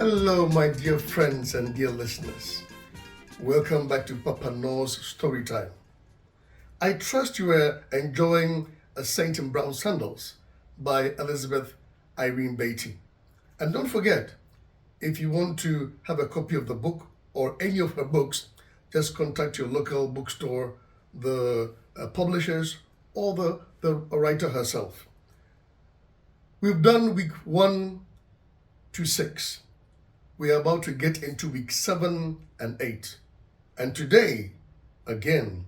Hello, my dear friends and dear listeners. Welcome back to Papa-Norr's Story Time. I trust you are enjoying A Saint in Brown Sandals by Elizabeth Irene Beatty. And don't forget, if you want to have a copy of the book or any of her books, just contact your local bookstore, the publishers, or the writer herself. We've done week 1 to 6. We are about to get into week 7 and 8. And today, again,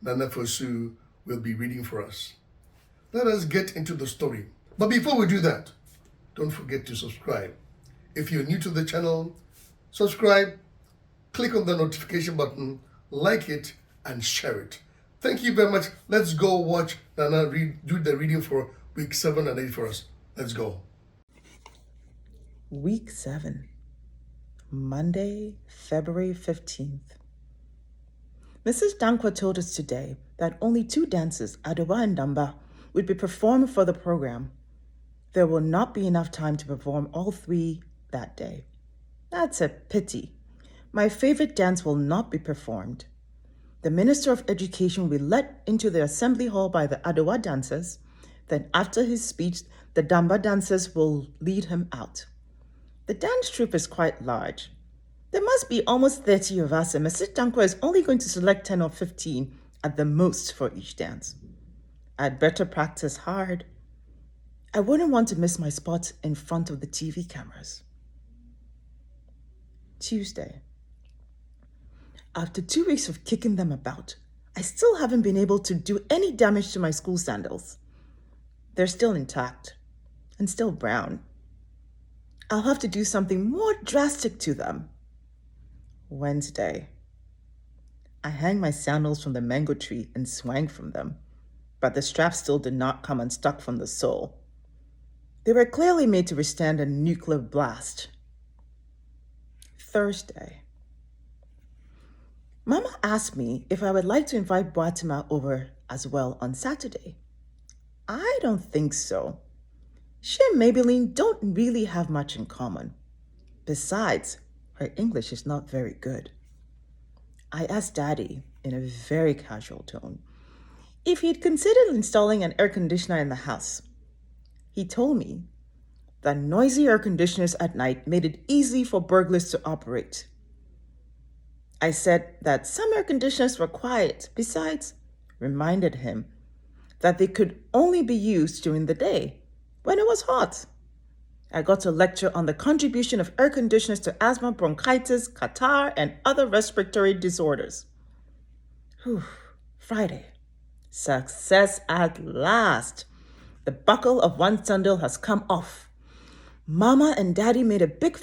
Nana Fosu will be reading for us. Let us get into the story. But before we do that, don't forget to subscribe. If you're new to the channel, subscribe, click on the notification button, like it, and share it. Thank you very much. Let's go watch Nana do the reading for week 7 and 8 for us. Let's go. Week 7, Monday, February 15th. Mrs. Dankwa told us today that only 2 dances, Adowa and Damba, would be performed for the program. There will not be enough time to perform all 3 that day. That's a pity. My favorite dance will not be performed. The Minister of Education will be let into the assembly hall by the Adowa dancers. Then after his speech, the Damba dancers will lead him out. The dance troupe is quite large. There must be almost 30 of us, and Mrs. Dankwa is only going to select 10 or 15 at the most for each dance. I'd better practice hard. I wouldn't want to miss my spot in front of the TV cameras. Tuesday. After 2 weeks of kicking them about, I still haven't been able to do any damage to my school sandals. They're still intact and still brown. I'll have to do something more drastic to them. Wednesday. I hang my sandals from the mango tree and swang from them, but the straps still did not come unstuck from the sole. They were clearly made to withstand a nuclear blast. Thursday. Mama asked me if I would like to invite Boatima over as well on Saturday. I don't think so. She and Maybelline don't really have much in common. Besides, her English is not very good. I asked Daddy, in a very casual tone, if he'd considered installing an air conditioner in the house. He told me that noisy air conditioners at night made it easy for burglars to operate. I said that some air conditioners were quiet, besides, reminded him that they could only be used during the day, when it was hot. I got a lecture on the contribution of air conditioners to asthma, bronchitis, catarrh, and other respiratory disorders. Friday. Success at last. The buckle of one sandal has come off. Mama and Daddy made a bigger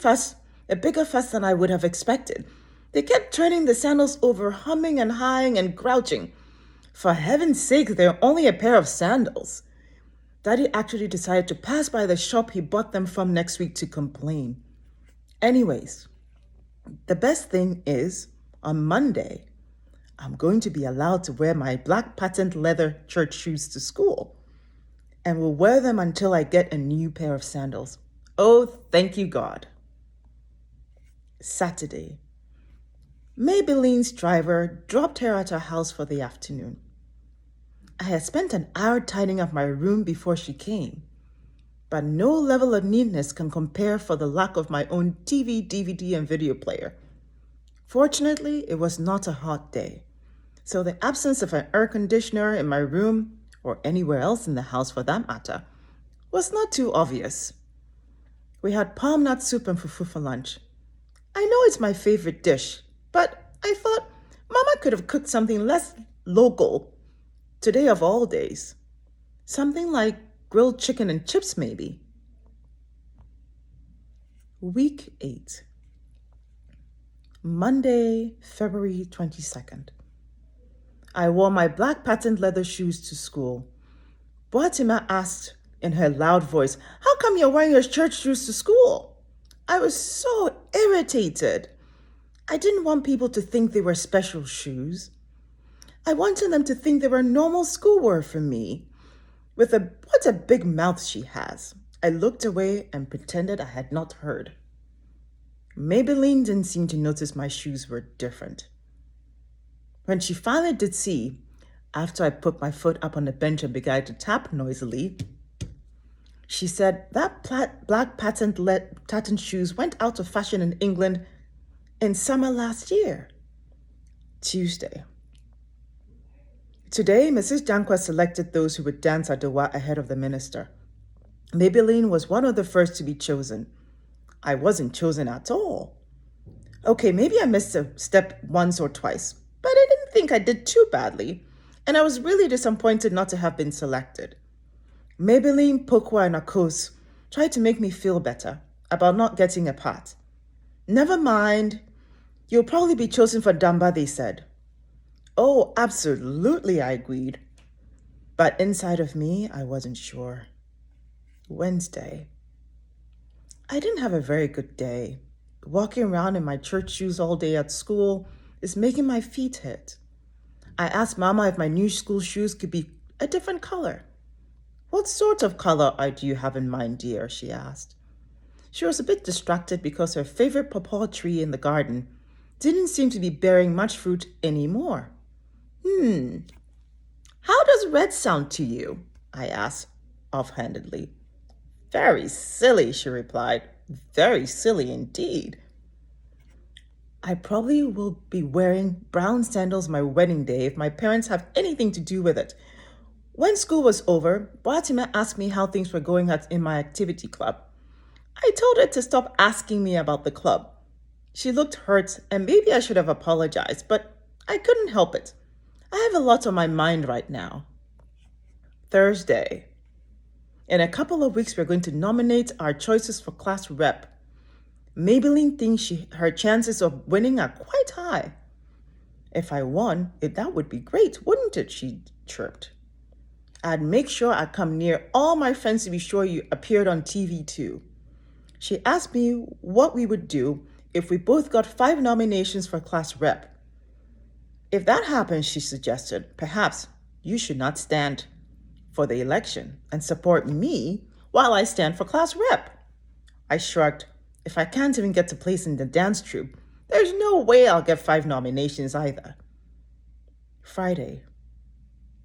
fuss than I would have expected. They kept turning the sandals over, humming and hawing and grouching. For heaven's sake, they're only a pair of sandals. Daddy actually decided to pass by the shop he bought them from next week to complain. Anyways, the best thing is, on Monday, I'm going to be allowed to wear my black patent leather church shoes to school, and will wear them until I get a new pair of sandals. Oh, thank you, God. Saturday. Maybelline's driver dropped her at her house for the afternoon. I had spent an hour tidying up my room before she came, but no level of neatness can compare for the lack of my own TV, DVD, and video player. Fortunately, it was not a hot day, so the absence of an air conditioner in my room, or anywhere else in the house for that matter, was not too obvious. We had palm nut soup and fufu for lunch. I know it's my favorite dish, but I thought Mama could have cooked something less local today of all days. Something like grilled chicken and chips, maybe. Week 8. Monday, February 22nd. I wore my black patent leather shoes to school. Boatima asked in her loud voice, "How come you're wearing your church shoes to school?" I was so irritated. I didn't want people to think they were special shoes. I wanted them to think they were normal schoolwear for me. What a big mouth she has. I looked away and pretended I had not heard. Maybelline didn't seem to notice my shoes were different. When she finally did see, after I put my foot up on the bench and began to tap noisily, she said that black patent shoes went out of fashion in England in summer last year. Tuesday. Today, Mrs. Jankwa selected those who would dance Adowa ahead of the minister. Maybelline was one of the first to be chosen. I wasn't chosen at all. Okay, maybe I missed a step once or twice, but I didn't think I did too badly, and I was really disappointed not to have been selected. Maybelline, Pokwa, and Akos tried to make me feel better about not getting a part. Never mind. You'll probably be chosen for Damba, they said. Oh, absolutely, I agreed. But inside of me, I wasn't sure. Wednesday. I didn't have a very good day. Walking around in my church shoes all day at school is making my feet hurt. I asked Mama if my new school shoes could be a different color. What sort of color do you have in mind, dear? She asked. She was a bit distracted because her favorite pawpaw tree in the garden didn't seem to be bearing much fruit anymore. How does red sound to you? I asked offhandedly. Very silly, she replied. Very silly indeed. I probably will be wearing brown sandals my wedding day if my parents have anything to do with it. When school was over, Fatima asked me how things were going in my activity club. I told her to stop asking me about the club. She looked hurt, and maybe I should have apologized, but I couldn't help it. I have a lot on my mind right now. Thursday. In a couple of weeks, we're going to nominate our choices for class rep. Maybelline thinks her chances of winning are quite high. If I won, that would be great, wouldn't it? She chirped. I'd make sure I come near all my friends to be sure you appeared on TV too. She asked me what we would do if we both got 5 nominations for class rep. If that happens, she suggested, perhaps you should not stand for the election and support me while I stand for class rep. I shrugged. If I can't even get to place in the dance troupe, there's no way I'll get 5 nominations either. Friday.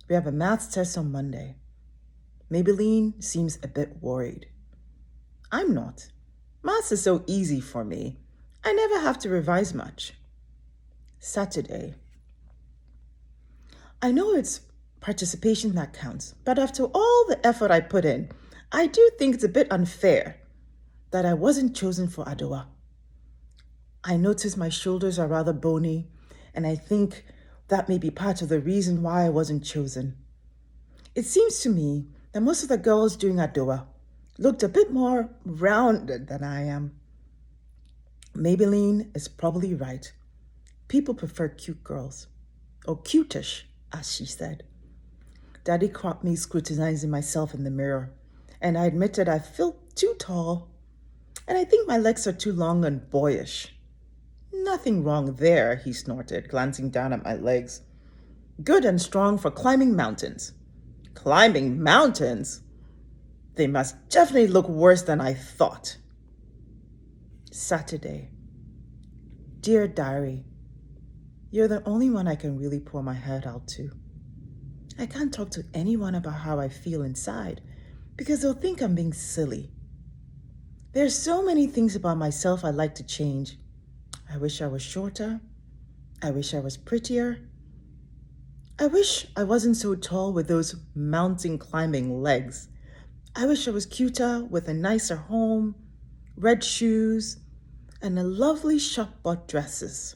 We have a maths test on Monday. Maybelline seems a bit worried. I'm not. Maths is so easy for me. I never have to revise much. Saturday. I know it's participation that counts, but after all the effort I put in, I do think it's a bit unfair that I wasn't chosen for Adowa. I notice my shoulders are rather bony, and I think that may be part of the reason why I wasn't chosen. It seems to me that most of the girls doing Adowa looked a bit more rounded than I am. Maybelline is probably right. People prefer cute girls, or cutish, as she said. Daddy caught me scrutinizing myself in the mirror, and I admitted I feel too tall, and I think my legs are too long and boyish. Nothing wrong there, he snorted, glancing down at my legs. Good and strong for climbing mountains. Climbing mountains? They must definitely look worse than I thought. Saturday. Dear Diary, you're the only one I can really pour my heart out to. I can't talk to anyone about how I feel inside because they'll think I'm being silly. There's so many things about myself I'd like to change. I wish I was shorter. I wish I was prettier. I wish I wasn't so tall with those mountain climbing legs. I wish I was cuter with a nicer home, red shoes, and a lovely shop-bought dresses.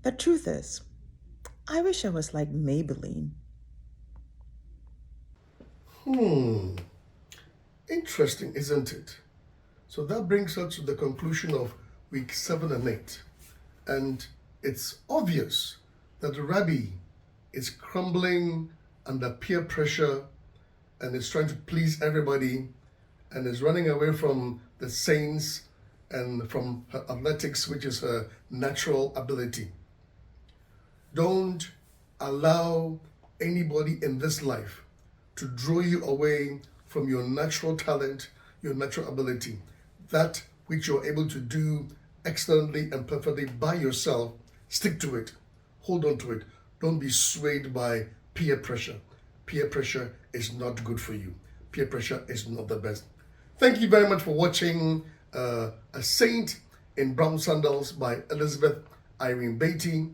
The truth is, I wish I was like Maybelline. Interesting, isn't it? So that brings us to the conclusion of week 7 and 8. And it's obvious that the rabbi is crumbling under peer pressure and is trying to please everybody and is running away from the saints and from her athletics, which is her natural ability. Don't allow anybody in this life to draw you away from your natural talent, your natural ability. That which you're able to do excellently and perfectly by yourself, stick to it. Hold on to it. Don't be swayed by peer pressure. Peer pressure is not good for you. Peer pressure is not the best. Thank you very much for watching A Saint in Brown Sandals by Elizabeth Irene Beatty.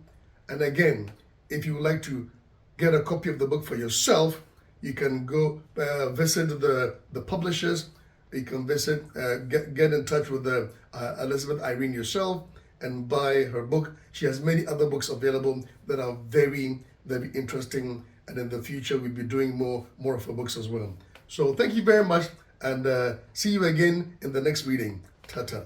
And again, if you would like to get a copy of the book for yourself, you can go visit the publishers. You can get in touch with Elizabeth Irene yourself and buy her book. She has many other books available that are very, very interesting. And in the future, we'll be doing more of her books as well. So thank you very much, and see you again in the next reading. Ta-ta.